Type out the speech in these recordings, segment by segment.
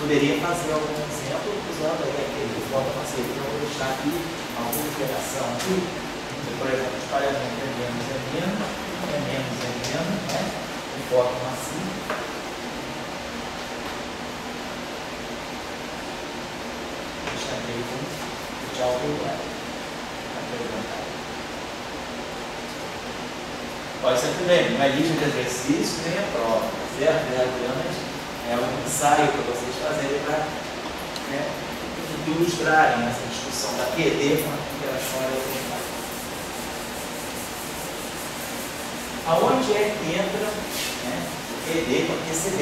poderia fazer algum exemplo usando aí aquele fotomaceiro. Então, eu vou deixar aqui alguma interação aqui. Por exemplo, espalhamento é menos, né? O fotomaceiro. Chamei com tchau do Pode ser também, não é lista de exercício nem a prova, certo? É apenas um ensaio para vocês fazerem para ilustrarem essa discussão da QED com a interação elementar. Aonde é que entra o QED com a QCD?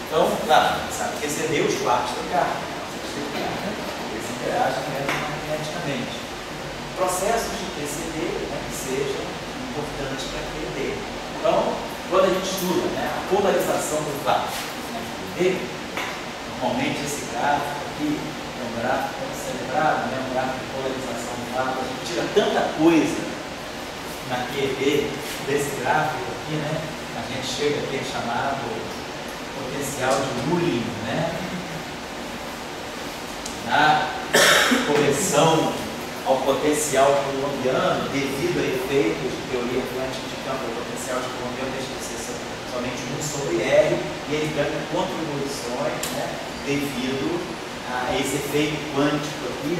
Então, claro, sabe, QCD os quartos do carro. Eles interagem magneticamente. Processos de QCD que sejam importantes para QED. Então, quando a gente estuda a polarização do vácuo, normalmente esse gráfico aqui é um gráfico celebrado, um gráfico de polarização do vácuo, a gente tira tanta coisa na QED desse gráfico aqui, a gente chega aqui a chamado potencial de Wooling, na correção ao potencial coulombiano devido a efeitos de teoria quântica de campo. O potencial de Coulomb deixa de ser somente 1 sobre R e ele ganha contribuições devido a esse efeito quântico aqui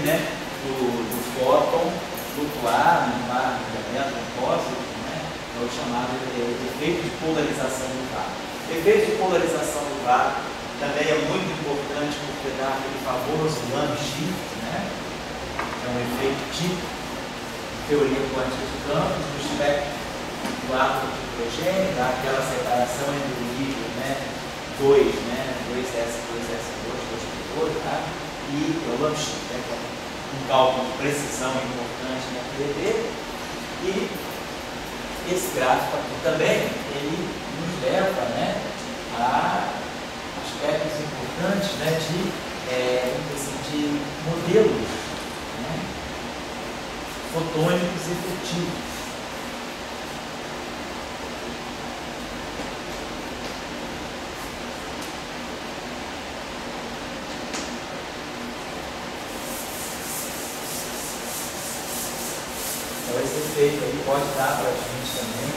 do fóton flutuar no mar de compósito, é o chamado de efeito de polarização do vácuo. O efeito de polarização do vácuo também é muito importante porque dá aquele famoso Lamb shift, é um efeito típico de teoria quântica de campos, no espectro do átomo de hidrogênio, dá aquela separação entre o nível 2, 2s, 2s2, 2p2, e o Lamb shift, um cálculo de precisão importante na QED. E esse gráfico aqui também, ele nos leva a aspectos importantes de modelos fotônicos efetivos. Então esse efeito aí pode dar para a gente também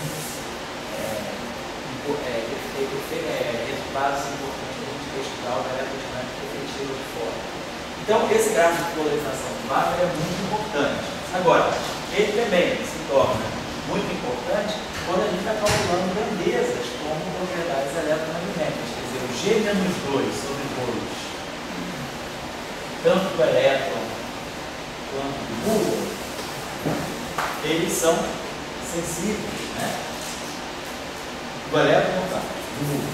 resultados importantes para a gente estudar o eletrodinâmica efetiva de fora. Então esse gráfico de polarização do vácuo é muito importante. Agora, ele também se torna muito importante quando a gente está calculando grandezas como propriedades eletromagnéticas, quer dizer, o G-2 sobre 2, tanto do elétron quanto do Hubble, eles são sensíveis, O elétron não está, do Hubble.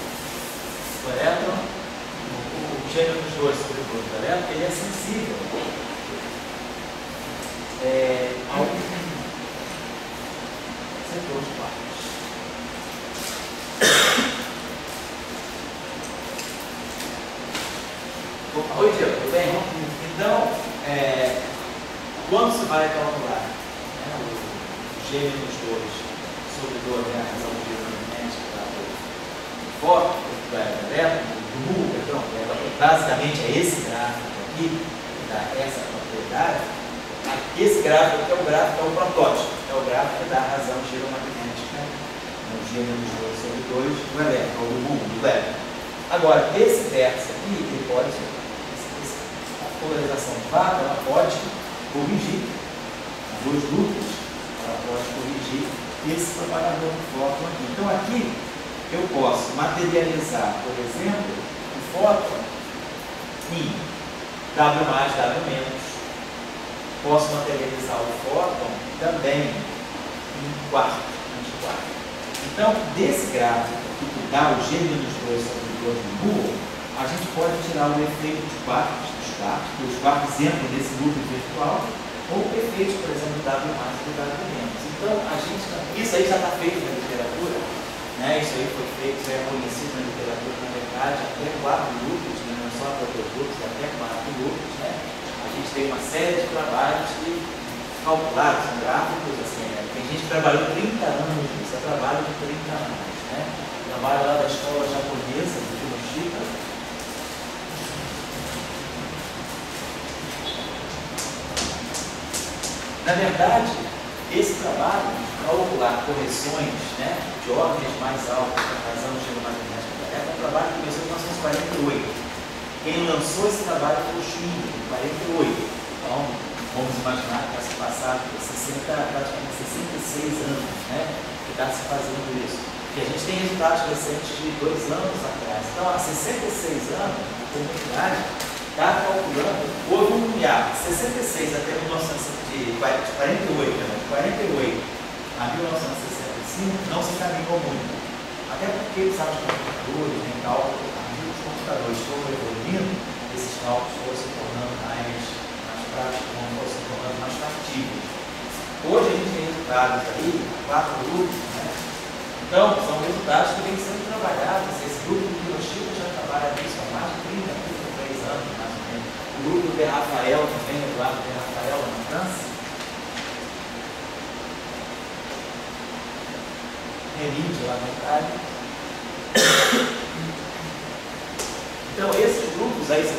O elétron, o G-2 sobre 2 do elétron, ele é sensível ao setor de quartos. Oi, Diego, tudo bem? Então, quando se vai calcular o G-2 sobre 2, a razão magnética do fóton, do elétron, do Hubble, basicamente é esse gráfico aqui que dá essa propriedade. Esse gráfico aqui é o protótipo, é o gráfico que dá a razão giromagnética no G-2 sobre 2 do elétron, ou do Hubble, do elétron. Agora, esse vértice aqui, ele pode, a polarização de vácuo, ela pode corrigir, dois núcleos, ela pode corrigir esse propagador do fóton aqui. Então, aqui eu posso materializar, por exemplo, o fóton em W mais, W menos. Posso materializar o fóton também em quarto, antiquarto. Então, desse gráfico que dá o G-2 sobre 2 do Hubble, a gente pode tirar o efeito de quartos dos quartos, que os quartos entram nesse núcleo virtual, ou efeitos, por exemplo, W mais e W menos. Então, isso aí já está feito na literatura, isso aí foi feito, já é conhecido na literatura, na verdade, até 4 núcleos, não só até 2 núcleos, até 4 núcleos, A gente tem uma série de trabalhos que calcularam, são gráficos, tem gente que trabalhou 30 anos nisso, é trabalho de 30 anos, Trabalho lá da escola japonesa, de Kinoshita, Na verdade, esse trabalho de calcular correções, né, de ordens mais altas da razão geomagnética da Terra é um trabalho que começou em 1948. Quem lançou esse trabalho foi o Schwinn, em 48. Então, vamos imaginar que está se passado praticamente 66 anos, né, que está se fazendo isso. E a gente tem resultados recentes de 2 anos atrás. Então, há 66 anos, a comunidade está calculando, houve um hiato, 66 até 1948, de 48 a 1965, não se caminhou muito. Até porque precisava de computadores, né, cálculo, os computadores foram evoluindo, esses cálculos foram se tornando mais práticos, foram se tornando mais factíveis. Hoje a gente tem resultados aí, 4 grupos, né? Então, são resultados que vêm sendo trabalhados. Esse grupo de Hiroshima já trabalha nisso há mais de 30, 33 anos, mais ou menos. O grupo de Rafael também, Eduardo de Rafael, na França. Renide, lá na Itália. Então, esses grupos aí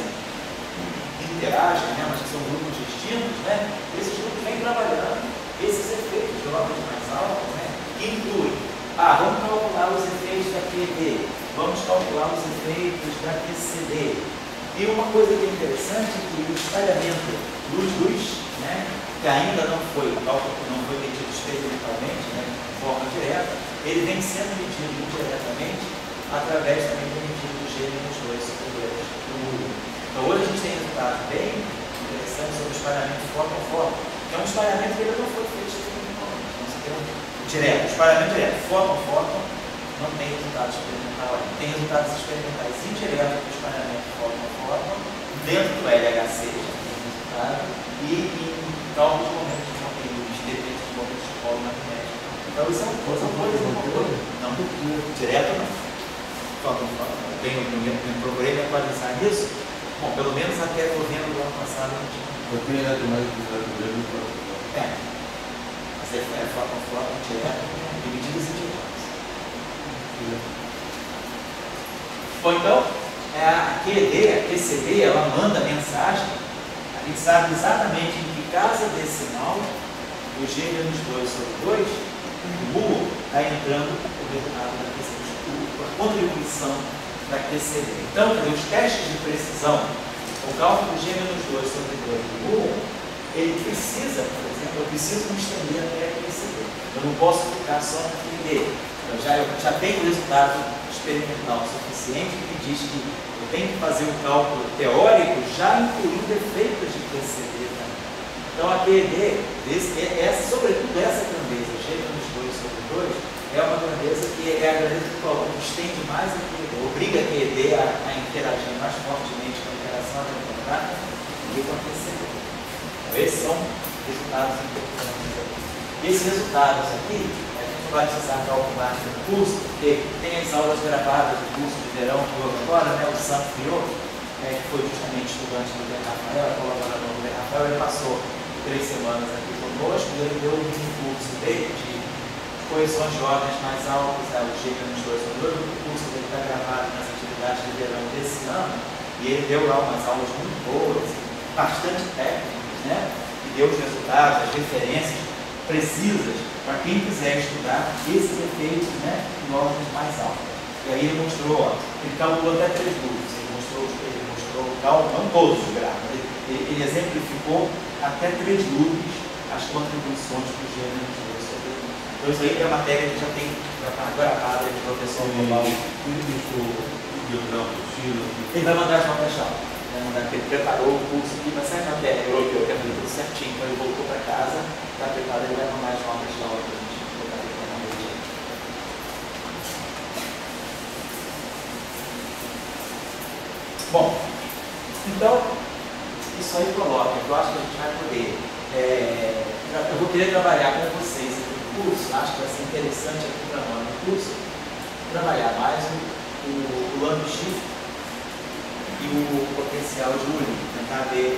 interagem, né, mas que são grupos distintos, né? Esses grupos vêm trabalhando esses efeitos de ordens mais altas, né, que incluem, vamos calcular os efeitos da QED, vamos calcular os efeitos da QCD. E uma coisa que é interessante é que o espalhamento luz-luz, né, que ainda não foi medido experimentalmente, né, de forma direta, ele vem sendo medido indiretamente através também do medido do G-2 sobre o mundo. Então hoje a gente tem resultados bem interessantes sobre o espalhamento de forma a forma. É um espalhamento que ainda não foi feito experimentalmente. Então você tem um direto, espalhamento direto, forma a forma, não tem resultado experimental ainda. Tem resultados experimentais indiretos do espalhamento de forma a forma, dentro do LHC, já tem resultado, e em cálculos de momentos de conteúdos, depende de momentos de polo magnético. Então isso é uma coisa não, direto não. Eu procurei me atualizar nisso. Bom, pelo menos até novembro do ano passado eu não tinha. Eu tenho mais do Mas é forma direto de medidas indiretas. Bom, então, a QED, a QCD, ela manda mensagem. A gente sabe exatamente em que casa decimal do G-2 sobre 2, o Google está entrando o resultado da QCD, a contribuição da QCD. Então, os testes de precisão, o cálculo do G-2 sobre 2 do Google, ele precisa, por exemplo, eu preciso me estender até a QCD. Eu não posso ficar só na QED. Eu já tenho o resultado experimental suficiente que diz que eu tenho que fazer um cálculo teórico já incluindo efeitos de QCD também. Então, a QED, sobretudo essa grandeza, G-2 sobre 2, é uma grandeza que é a grandeza que estende mais a QED, obriga a QED a interagir mais fortemente com a interação eletromagnética do que com a QCD. Então, esses são resultados importantes. Esses resultados aqui, a gente não vai precisar calcular no curso, porque tem as aulas gravadas do curso de verão que houve agora, né, o Sam Friot, que foi justamente estudante do Ben Rafael, colaborador do Ben Rafael, ele passou 3 semanas aqui conosco e ele deu um curso dele de correções de ordens mais altas, o G-2 sobre 2, o curso dele está gravado nas atividades de verão desse ano, e ele deu lá umas aulas muito boas, bastante técnicas, né? E deu os resultados, as referências precisas para quem quiser estudar esses efeitos, né, em ordens mais altas. E aí ele mostrou, ele calculou até 3 loops, ele mostrou o cálculo, não todos os gráficos, ele exemplificou até 3 loops as contribuições do G-2 sobre 2. Então isso aí é a matéria que já tem gravada de professor global. Ele vai mandar as notas já. Ele preparou o curso aqui, mas sai na matéria, eu tenho tudo certinho, então ele voltou para casa, está preparado, ele vai mandar as notas já para a gente colocar aqui na rede. Bom, então, isso aí coloca, eu acho que a gente vai poder. Eu vou querer trabalhar com vocês aqui no curso, acho que vai ser interessante aqui para nós no curso, trabalhar mais o lamp shift e o potencial de Uli, tentar ver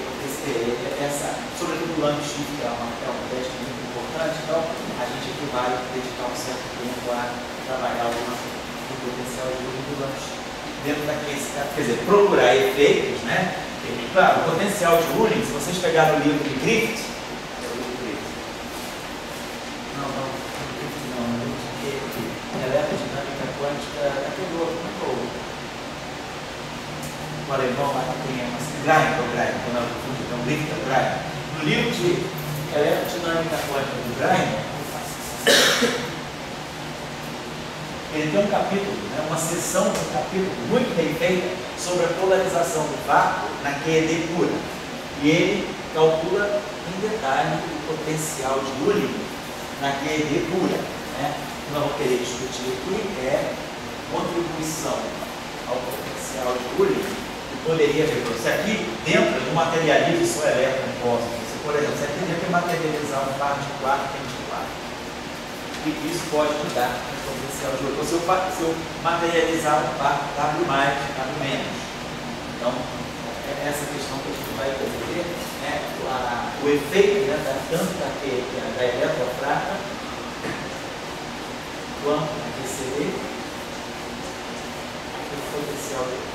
sobretudo o lamp shift, que é um teste muito importante, então a gente aqui vai dedicar um certo tempo a trabalhar o potencial de Uli do lamp shift. Dentro daquele, quer dizer, procurar efeitos, né? Claro, o potencial de Uli, se vocês pegarem o livro de Griffith, o alemão lá que tem uma Grein, quando eu confundo, é um Richter Grein. No livro de Eletrodinâmica Quântica do Grein, ele tem um capítulo, né, uma seção, um capítulo muito bem feita sobre a polarização do vácuo na QED pura. E ele calcula em detalhe o potencial de Ullmann na QED pura. Né? O que nós vamos querer discutir aqui é contribuição ao potencial de Ullmann, que poderia ver. Se aqui dentro do materialismo só elétron cósmico, se por exemplo, você teria que materializar um par de 4 que tem de 4. E isso pode mudar o potencial de Ullmann. Se eu materializar um par W+, W-. Então, é essa questão que a gente vai entender, né? O efeito, né, tanto da eletrofrata quanto da QCD, o potencial de Ullmann.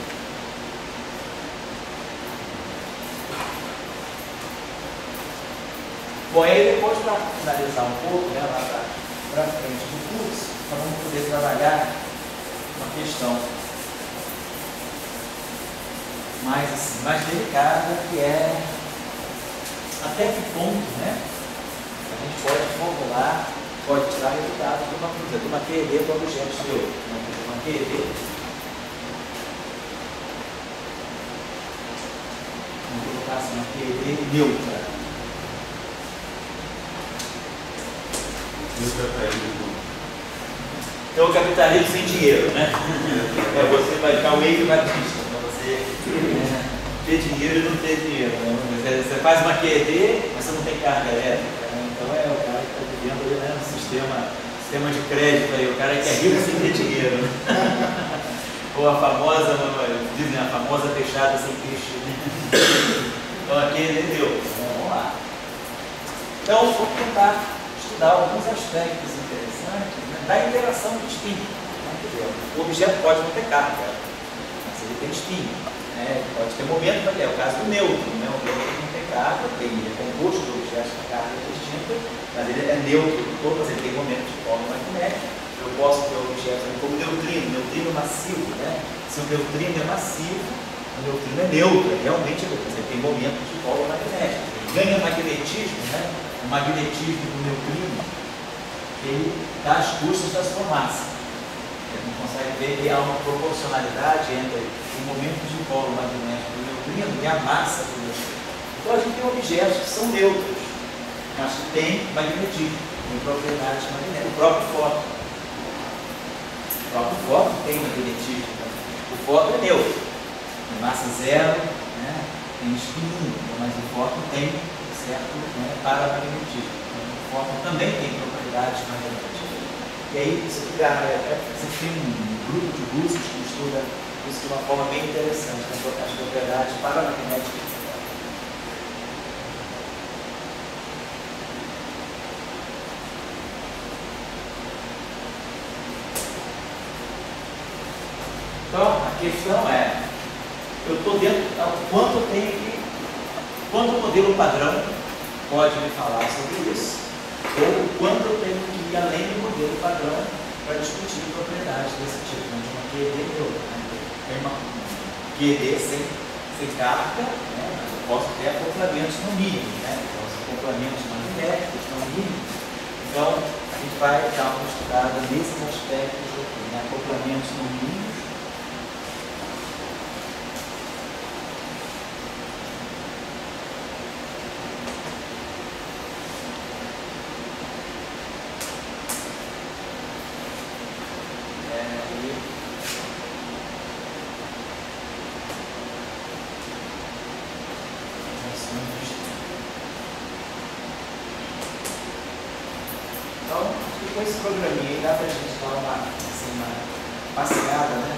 Bom, aí depois, para finalizar um pouco, né, lá para frente do curso, nós vamos poder trabalhar uma questão mais delicada, que é até que ponto, né, a gente pode formular, pode tirar resultados de uma QED para objetos de outro. Uma QED, vamos colocar assim, uma QED neutra. Então o capitalismo sem dinheiro, né? Você vai ficar o meio batista, para você ter dinheiro e não ter dinheiro. Né? Você faz uma QED, mas você não tem carga elétrica. Né? Então é o cara que está vivendo ali, né, no sistema de crédito aí, o cara que é rico sem ter dinheiro. Né? Ou a famosa, dizem a famosa fechada sem peixe. Né? Então aqui ele deu. Vamos lá. Então vou tentar estudar alguns aspectos interessantes, né, da interação do spin. O objeto pode não ter carga, mas ele tem spin. Né, pode ter momento, é o caso do nêutron. Né, o nêutron não tem carga, ele é composto de objetos com carga distinta, mas ele é neutro de todas, ele tem momento de polo magnético. Eu posso ter objetos como o neutrino massivo. Né? Se o neutrino é massivo, o neutrino é neutro, realmente ele tem momento de polo magnético. Ele ganha magnetismo, né? O magnetismo do neutrino, ele dá as custas da sua massa. A gente consegue ver que há uma proporcionalidade entre o momento de polo magnético do neutrino e a massa do neutrino. Então a gente tem objetos que são neutros, mas que têm magnetismo, têm propriedades magnéticas. O próprio fóton tem magnetismo. O fóton é neutro, tem massa zero, né? Tem spin, mas o fóton tem certo, né, paramagnetismo. O fóton também tem propriedades magnéticas. E aí, você tem um grupo de russos que estuda isso de uma forma bem interessante, as propriedades paramagnéticas do fóton. Então, a questão é, eu estou dentro, quanto eu tenho que quanto o modelo padrão pode me falar sobre isso, ou quanto eu tenho que ir além do modelo padrão para discutir propriedades desse tipo, né? De uma QED neutra. Né? Tem uma QED sem carga, né? Mas eu posso ter acoplamentos no mínimo, né? Posso ter acoplamentos magnéticos no mínimo. Então, a gente vai dar uma estudada nesses aspectos aqui, né? Acoplamentos no mínimo. Com esse programinha aí dá pra gente dar uma passeada, né?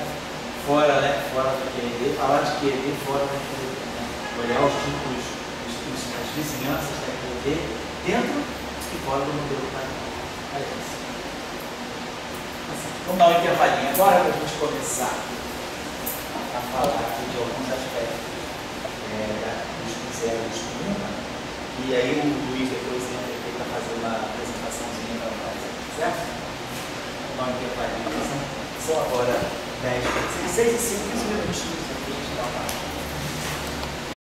Fora da QED, falar de QED fora da QED, né? Olhar os tipos, as vizinhanças da QED dentro e fora do modelo padrão. Vamos dar uma intervalinha agora para a gente começar a falar aqui de alguns aspectos dos cruzeros de Lima. E aí o Luiz depois entra aqui para fazer uma apresentaçãozinha para nós. Certo? Vamos dar uma intervalinha. São agora 6h50.